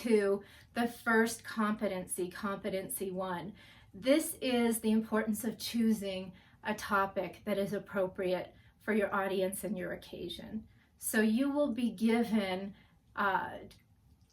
into the first competency, competency 1. This is the importance of choosing a topic that is appropriate for your audience and your occasion. So you will be given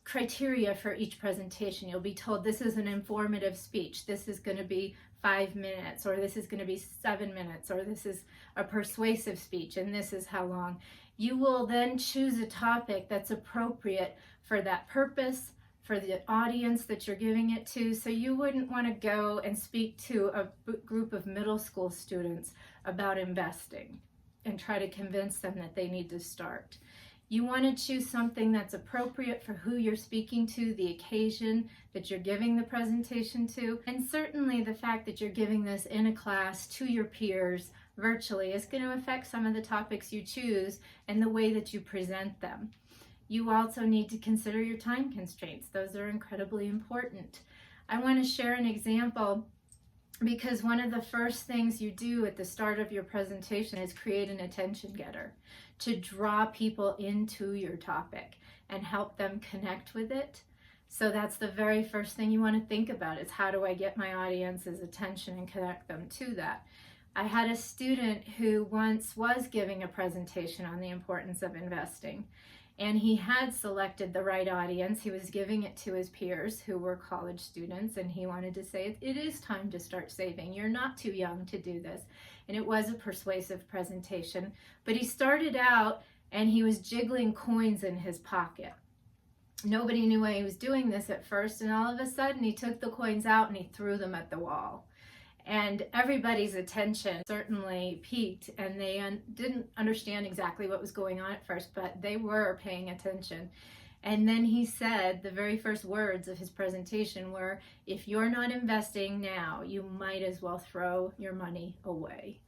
criteria for each presentation. You'll be told this is an informative speech, this is going to be 5 minutes, or this is going to be 7 minutes, or this is a persuasive speech and this is how long. You will then choose a topic that's appropriate for that purpose, for the audience that you're giving it to. So you wouldn't want to go and speak to a group of middle school students about investing and try to convince them that they need to start. You want to choose something that's appropriate for who you're speaking to, the occasion that you're giving the presentation to, and certainly the fact that you're giving this in a class to your peers virtually is going to affect some of the topics you choose and the way that you present them. You also need to consider your time constraints. Those are incredibly important. I want to share an example because one of the first things you do at the start of your presentation is create an attention getter to draw people into your topic and help them connect with it. So that's the very first thing you want to think about is how do I get my audience's attention and connect them to that. I had a student who once was giving a presentation on the importance of investing, and he had selected the right audience. He was giving it to his peers who were college students, and he wanted to say, it is time to start saving. You're not too young to do this. And it was a persuasive presentation, but he started out and he was jiggling coins in his pocket. Nobody knew why he was doing this at first, and all of a sudden he took the coins out and he threw them at the wall. And everybody's attention certainly peaked, and they didn't understand exactly what was going on at first, but they were paying attention. And then he said the very first words of his presentation were, if you're not investing now, you might as well throw your money away.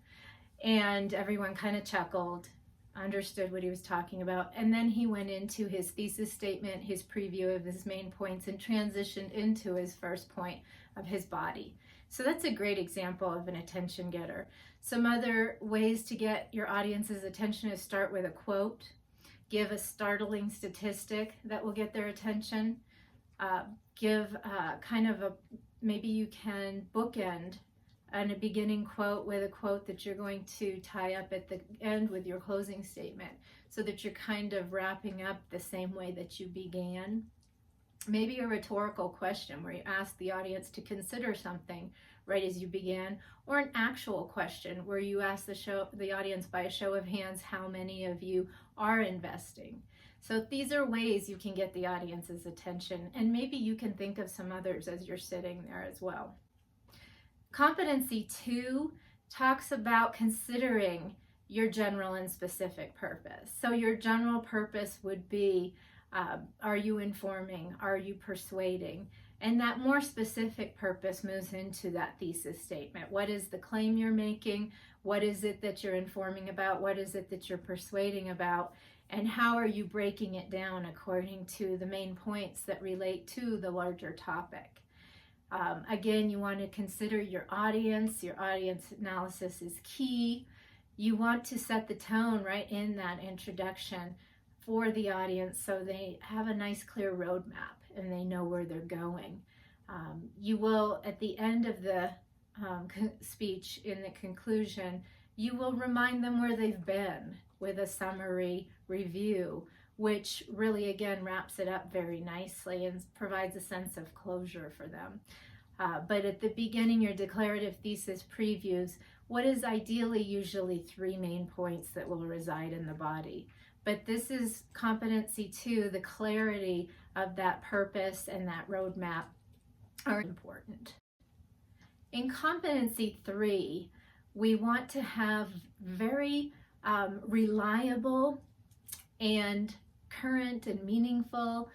And everyone kind of chuckled, understood what he was talking about. And then he went into his thesis statement, his preview of his main points, and transitioned into his first point of his body. So that's a great example of an attention getter. Some other ways to get your audience's attention is start with a quote, give a startling statistic that will get their attention, give maybe you can bookend a beginning quote with a quote that you're going to tie up at the end with your closing statement so that you're kind of wrapping up the same way that you began. Maybe a rhetorical question where you ask the audience to consider something right as you began, or an actual question where you ask the audience by a show of hands how many of you are investing. So these are ways you can get the audience's attention, and maybe you can think of some others as you're sitting there as well. Competency 2 talks about considering your general and specific purpose. So your general purpose would be, are you informing? Are you persuading? And that more specific purpose moves into that thesis statement. What is the claim you're making? What is it that you're informing about? What is it that you're persuading about? And how are you breaking it down according to the main points that relate to the larger topic? Again, you want to consider your audience. Your audience analysis is key. You want to set the tone right in that introduction for the audience so they have a nice clear roadmap and they know where they're going. You will, at the end of the speech, in the conclusion, you will remind them where they've been with a summary review, which really again wraps it up very nicely and provides a sense of closure for them. But at the beginning, your declarative thesis previews what is ideally usually 3 main points that will reside in the body. But this is competency 2, the clarity of that purpose and that roadmap are important. In competency 3, we want to have very reliable and current and meaningful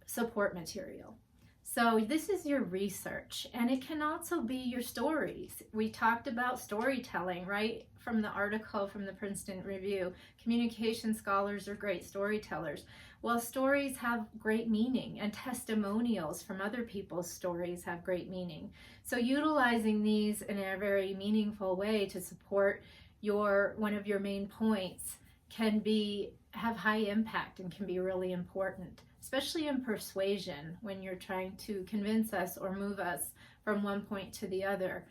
support material. So this is your research, and it can also be your stories. We talked about storytelling, right? From the article from the Princeton Review. Communication scholars are great storytellers. Well, stories have great meaning, and testimonials from other people's stories have great meaning. So utilizing these in a very meaningful way to support one of your main points can have high impact and can be really important, especially in persuasion when you're trying to convince us or move us from one point to the other,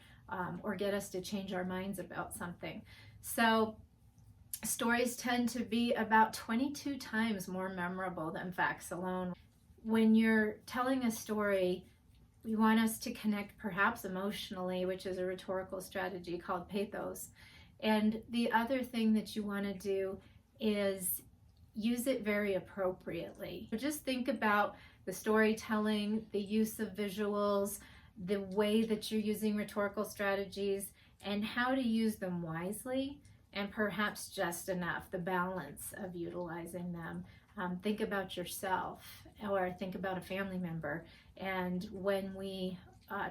or get us to change our minds about something. So stories tend to be about 22 times more memorable than facts alone. When you're telling a story, we want us to connect perhaps emotionally, which is a rhetorical strategy called pathos. And the other thing that you want to do is use it very appropriately. So just think about the storytelling, the use of visuals, the way that you're using rhetorical strategies, and how to use them wisely and perhaps just enough, the balance of utilizing them. Think about yourself, or think about a family member. And when we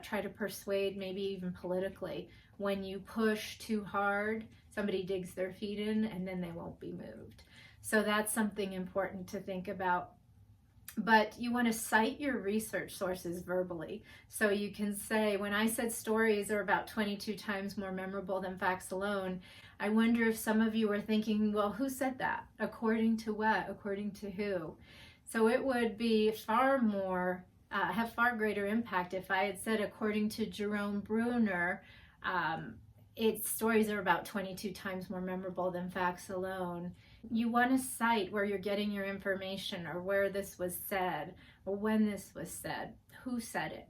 try to persuade, maybe even politically, when you push too hard, somebody digs their feet in and then they won't be moved. So that's something important to think about. But you want to cite your research sources verbally. So you can say, when I said stories are about 22 times more memorable than facts alone, I wonder if some of you were thinking, well, who said that? According to what? According to who? So it would be far more, have far greater impact if I had said, according to Jerome Bruner, its stories are about 22 times more memorable than facts alone. You want to cite where you're getting your information, or where this was said, or when this was said, who said it,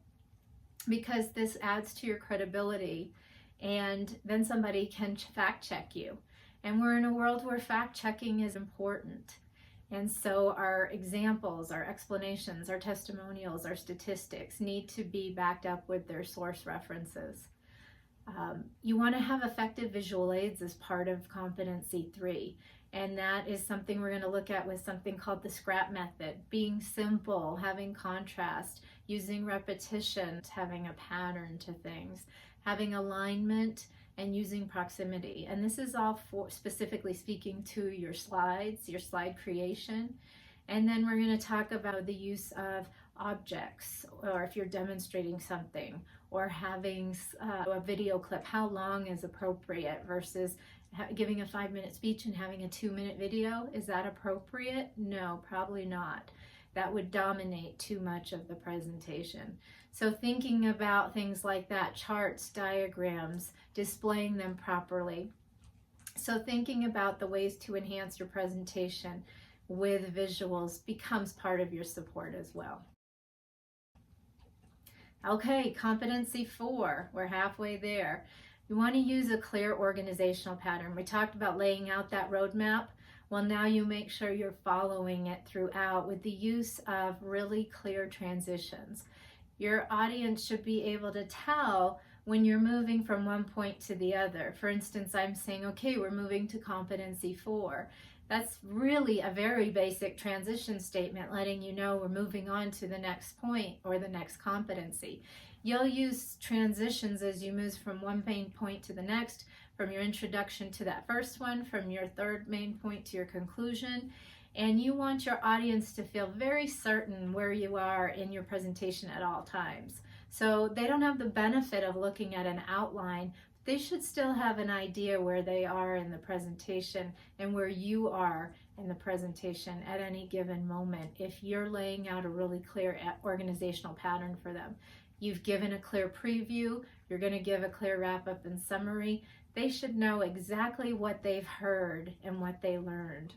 because this adds to your credibility, and then somebody can fact check you. And we're in a world where fact checking is important. And so our examples, our explanations, our testimonials, our statistics need to be backed up with their source references. You want to have effective visual aids as part of competency 3. And that is something we're going to look at with something called the SCRAP method. Being simple, having contrast, using repetition, having a pattern to things, having alignment, and using proximity. And this is all for specifically speaking to your slides, your slide creation. And then we're going to talk about the use of objects, or if you're demonstrating something, or having a video clip, how long is appropriate versus giving a 5-minute speech and having a 2-minute video. Is that appropriate? No, probably not. That would dominate too much of the presentation. So thinking about things like that, charts, diagrams, displaying them properly. So thinking about the ways to enhance your presentation with visuals becomes part of your support as well. Okay, competency 4, we're halfway there. You want to use a clear organizational pattern. We talked about laying out that roadmap. Well, now you make sure you're following it throughout with the use of really clear transitions. Your audience should be able to tell when you're moving from one point to the other. For instance, I'm saying, okay, we're moving to competency 4. That's really a very basic transition statement, letting you know we're moving on to the next point or the next competency. You'll use transitions as you move from one main point to the next, from your introduction to that first one, from your third main point to your conclusion. And you want your audience to feel very certain where you are in your presentation at all times. So they don't have the benefit of looking at an outline. They should still have an idea where they are in the presentation and where you are in the presentation at any given moment if you're laying out a really clear organizational pattern for them. You've given a clear preview, you're going to give a clear wrap-up and summary. They should know exactly what they've heard and what they learned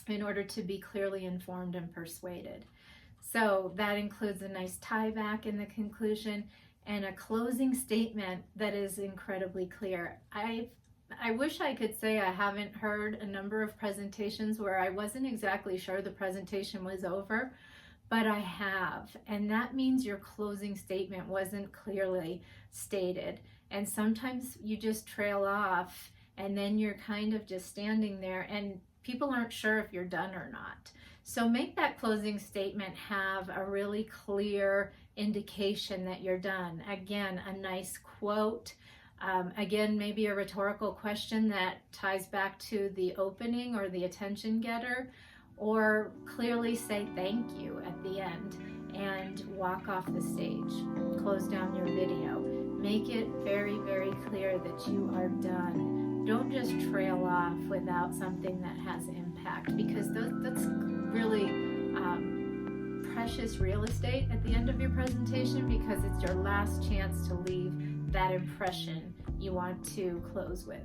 in order to be clearly informed and persuaded. So that includes a nice tie back in the conclusion and a closing statement that is incredibly clear. I wish I could say I haven't heard a number of presentations where I wasn't exactly sure the presentation was over, but I have. And that means your closing statement wasn't clearly stated. And sometimes you just trail off and then you're kind of just standing there and people aren't sure if you're done or not. So make that closing statement have a really clear indication that you're done. Again, a nice quote. Again, maybe a rhetorical question that ties back to the opening or the attention getter, or clearly say thank you at the end and walk off the stage. Close down your video. Make it very, very clear that you are done don't just trail off without something that has impact, because that's really precious real estate at the end of your presentation, because it's your last chance to leave that impression you want to close with.